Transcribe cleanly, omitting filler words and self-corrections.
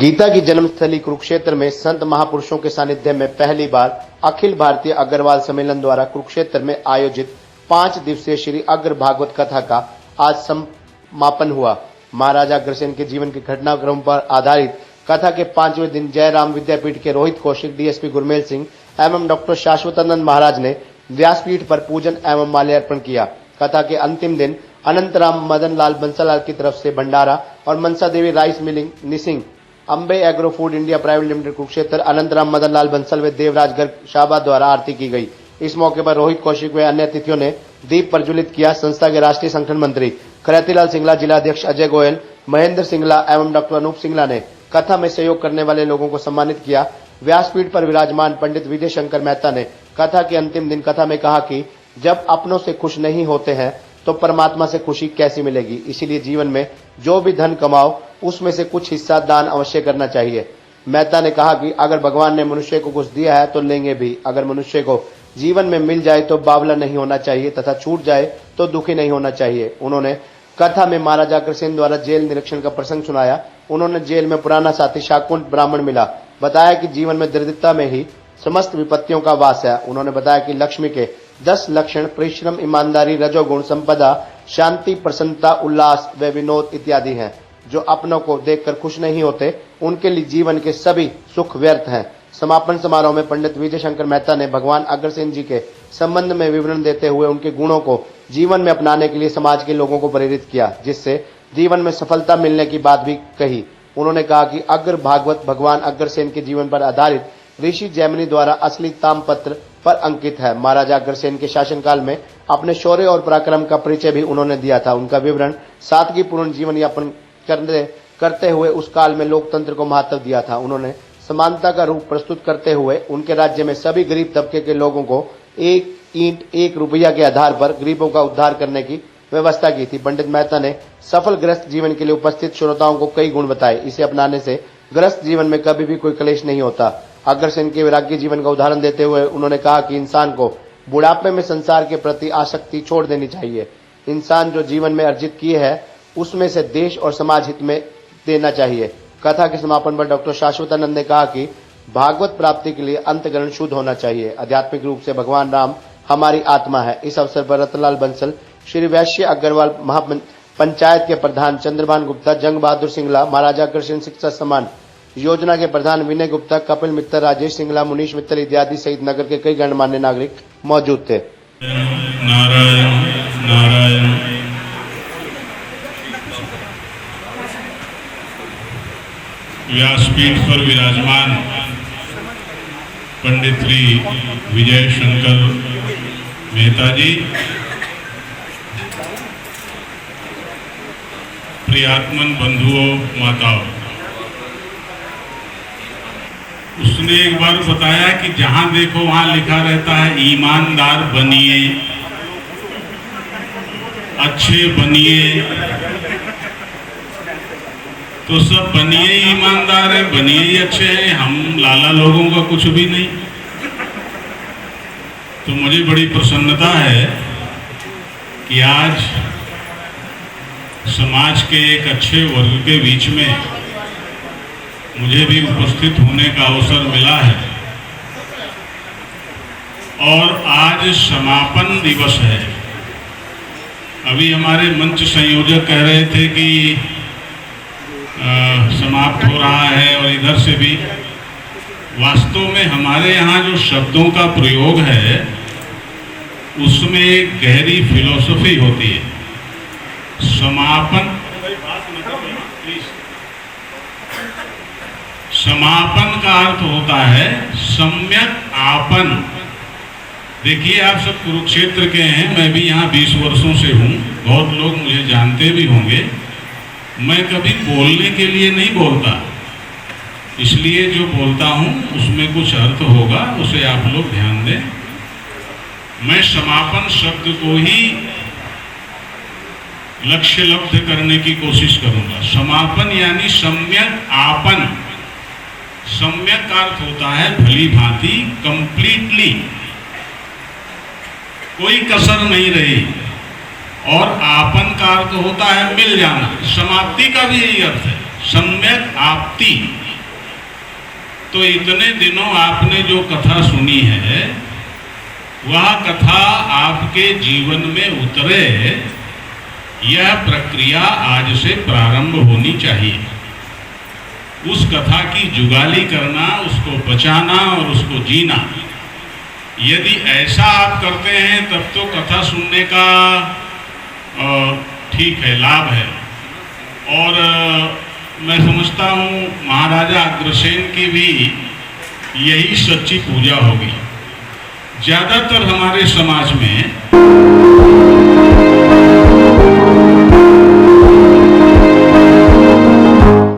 गीता की जन्मस्थली कुरुक्षेत्र में संत महापुरुषों के सानिध्य में पहली बार अखिल भारतीय अग्रवाल सम्मेलन द्वारा कुरुक्षेत्र में आयोजित 5 दिवसीय श्री अग्र भागवत कथा का आज समापन हुआ। महाराजा अग्रसेन के जीवन के घटनाक्रम पर आधारित कथा के 5वें दिन जयराम विद्यापीठ के रोहित कौशिक, डीएसपी गुरमेल सिंह एवं डॉक्टर शाश्वतानंद महाराज ने व्यासपीठ पर पूजन एवं माल्यार्पण किया। कथा के अंतिम दिन अनंतराम मदन लाल बंसल की तरफ से भंडारा और मनसा देवी राइस मिलिंग निसिंग, Ambe agro food India private limited Kurukshetra, Anantram Madan Lal Bansal व देवराज गर्ग शाहबाद द्वारा आरती की गई। इस मौके पर रोहित कौशिक व अन्य अतिथियों ने दीप प्रज्वलित किया। संस्था के राष्ट्रीय संगठन मंत्री खरैतीलाल सिंगला, जिलाध्यक्ष अजय गोयल, महेंद्र सिंगला एवं डॉक्टर अनूप सिंगला ने कथा में सहयोग करने वाले लोगों को सम्मानित किया। व्यासपीठ पर विराजमान पंडित विजय शंकर मेहता ने कथा के अंतिम दिन कथा में कहा कि जब अपनों से खुश नहीं होते हैं तो परमात्मा से खुशी कैसी मिलेगी। इसीलिए जीवन में जो भी धन कमाओ उसमें से कुछ हिस्सा दान अवश्य करना चाहिए। मेहता ने कहा कि अगर भगवान ने मनुष्य को कुछ दिया है तो लेंगे भी। अगर मनुष्य को जीवन में मिल जाए तो बावला नहीं होना चाहिए तथा छूट जाए तो दुखी नहीं होना चाहिए। उन्होंने कथा में महाराजा अग्रसेन द्वारा जेल निरीक्षण का प्रसंग सुनाया। उन्होंने जेल में पुराना साथी शाकुंत ब्राह्मण मिला, बताया कि जीवन में दरिद्रता में ही समस्त विपत्तियों का वास है। उन्होंने बताया कि लक्ष्मी के 10 लक्षण परिश्रम, ईमानदारी, रजोगुण, संपदा, शांति, प्रसन्नता, उल्लास व विनोद इत्यादि हैं। जो अपनों को देखकर खुश नहीं होते उनके लिए जीवन के सभी सुख व्यर्थ हैं। समापन समारोह में पंडित विजय शंकर मेहता ने भगवान अग्रसेन जी के संबंध में विवरण देते हुए उनके गुणों को जीवन में अपनाने के लिए समाज के लोगों को प्रेरित किया, जिससे जीवन में सफलता मिलने की बात भी कही। उन्होंने कहा कि अग्र भागवत भगवान अग्रसेन के जीवन पर आधारित ऋषि जैमिनी द्वारा असली ताम्रपत्र पर अंकित है। महाराजा अग्रसेन के शासनकाल में अपने शौर्य और पराक्रम का परिचय भी उन्होंने दिया था। उनका विवरण सादगीपूर्ण जीवन यापन करते हुए उस काल में लोकतंत्र को महत्व दिया था। उन्होंने समानता का रूप प्रस्तुत करते हुए उनके राज्य में सभी गरीब तबके के लोगों को 1 ईंट 1 रुपया के आधार पर गरीबों का उद्धार करने की व्यवस्था की थी। पंडित मेहता ने सफल गृहस्थ जीवन के लिए उपस्थित श्रोताओं को कई गुण बताए। इसे अपनाने से गृहस्थ जीवन में कभी भी कोई क्लेश नहीं होता। अग्रसेन के वैराग्य जीवन का उदाहरण देते हुए उन्होंने कहा कि इंसान को बुढ़ापे में संसार के प्रति आसक्ति छोड़ देनी चाहिए। इंसान जो जीवन में अर्जित किए है उसमें से देश और समाज हित में देना चाहिए। कथा के समापन पर डॉक्टर शाश्वतानंद ने कहा कि भागवत प्राप्ति के लिए अंतःकरण शुद्ध होना चाहिए। आध्यात्मिक रूप से भगवान राम हमारी आत्मा है। इस अवसर पर रतनलाल बंसल, श्री वैश्य अग्रवाल महापंचायत के प्रधान चंद्रभान गुप्ता, जंग बहादुर सिंगला, महाराजा अग्रसेन शिक्षा सम्मान योजना के प्रधान विनय गुप्ता, कपिल मित्तर, राजेश सिंगला, मुनीश मित्तल इत्यादि सहित नगर के कई गणमान्य नागरिक मौजूद थे। नारायण नारायण। व्यासपीठ पर विराजमान पंडित श्री विजय शंकर मेहता जी, प्रियात्मन बंधुओं, माताओं, उसने एक बार बताया कि जहां देखो वहां लिखा रहता है ईमानदार बनिए, अच्छे बनिए। तो सब बनिए ईमानदार है, बनिए ही अच्छे हैं, हम लाला लोगों का कुछ भी नहीं। तो मुझे बड़ी प्रसन्नता है कि आज समाज के एक अच्छे वर्ग के बीच में मुझे भी उपस्थित होने का अवसर मिला है। और आज समापन दिवस है। अभी हमारे मंच संयोजक कह रहे थे कि समाप्त हो रहा है, और इधर से भी वास्तव में हमारे यहाँ जो शब्दों का प्रयोग है उसमें एक गहरी फिलॉसफी होती है। समापन का अर्थ होता है सम्यक आपन। देखिए, आप सब कुरुक्षेत्र के हैं, मैं भी यहाँ 20 वर्षों से हूँ, बहुत लोग मुझे जानते भी होंगे। मैं कभी बोलने के लिए नहीं बोलता, इसलिए जो बोलता हूँ उसमें कुछ अर्थ होगा, उसे आप लोग ध्यान दें। मैं समापन शब्द को ही लक्ष्य लब्ध करने की कोशिश करूंगा। समापन यानी सम्यक आपन। सम्यक का अर्थ होता है भली भांति, कंप्लीटली, कोई कसर नहीं रही। और आपन का अर्थ होता है मिल जाना। समाप्ति का भी यही अर्थ है, सम्यक आपति। तो इतने दिनों आपने जो कथा सुनी है वह कथा आपके जीवन में उतरे, यह प्रक्रिया आज से प्रारंभ होनी चाहिए। उस कथा की जुगाली करना, उसको बचाना और उसको जीना, यदि ऐसा आप करते हैं तब तो कथा सुनने का ठीक है, लाभ है। और मैं समझता हूँ महाराजा अग्रसेन की भी यही सच्ची पूजा होगी। ज़्यादातर हमारे समाज में